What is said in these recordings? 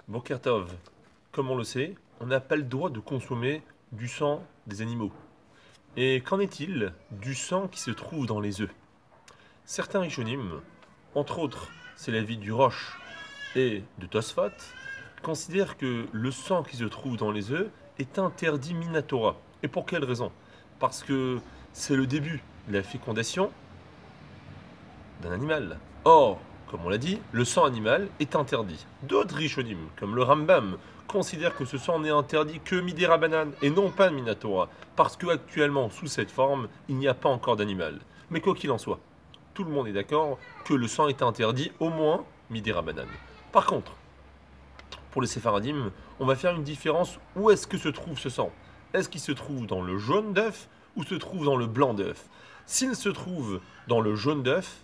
Boker Tov, comme on le sait, on n'a pas le droit de consommer du sang des animaux. Et qu'en est-il du sang qui se trouve dans les œufs? Certains Rishonim, entre autres, c'est l'avis du Roche et de Tosfot, considèrent que le sang qui se trouve dans les œufs est interdit minatora. Et pour quelle raison? Parce que c'est le début de la fécondation d'un animal. Or, comme on l'a dit, le sang animal est interdit. D'autres Rishonim, comme le Rambam, considèrent que ce sang n'est interdit que Midera Banane et non pas Minatora, parce que actuellement, sous cette forme, il n'y a pas encore d'animal. Mais quoi qu'il en soit, tout le monde est d'accord que le sang est interdit au moins Midera Banane. Par contre, pour les séfaradim, on va faire une différence. Où est-ce que se trouve ce sang? Est-ce qu'il se trouve dans le jaune d'œuf ou se trouve dans le blanc d'œuf? S'il se trouve dans le jaune d'œuf,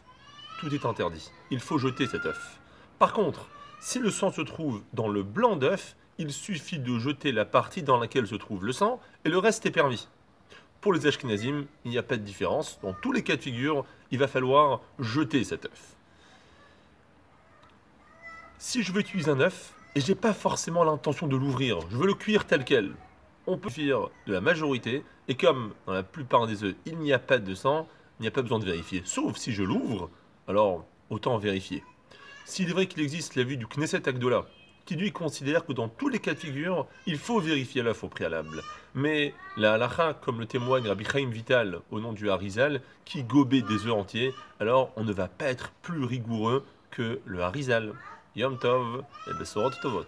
tout est interdit. Il faut jeter cet œuf. Par contre, si le sang se trouve dans le blanc d'œuf, il suffit de jeter la partie dans laquelle se trouve le sang et le reste est permis. Pour les Ashkenazim, il n'y a pas de différence. Dans tous les cas de figure, il va falloir jeter cet œuf. Si je veux utiliser un œuf et j'ai pas forcément l'intention de l'ouvrir, je veux le cuire tel quel, on peut faire de la majorité, et comme dans la plupart des œufs, il n'y a pas de sang, il n'y a pas besoin de vérifier. Sauf si je l'ouvre, alors autant vérifier. S'il est vrai qu'il existe l'avis du Knesset Agdola, qui lui considère que dans tous les cas de figure, il faut vérifier l'œuf au préalable. Mais la halacha, comme le témoigne Rabbi Chaim Vital au nom du Harizal, qui gobait des œufs entiers, alors on ne va pas être plus rigoureux que le Harizal. Yom Tov et Besorot Tovot.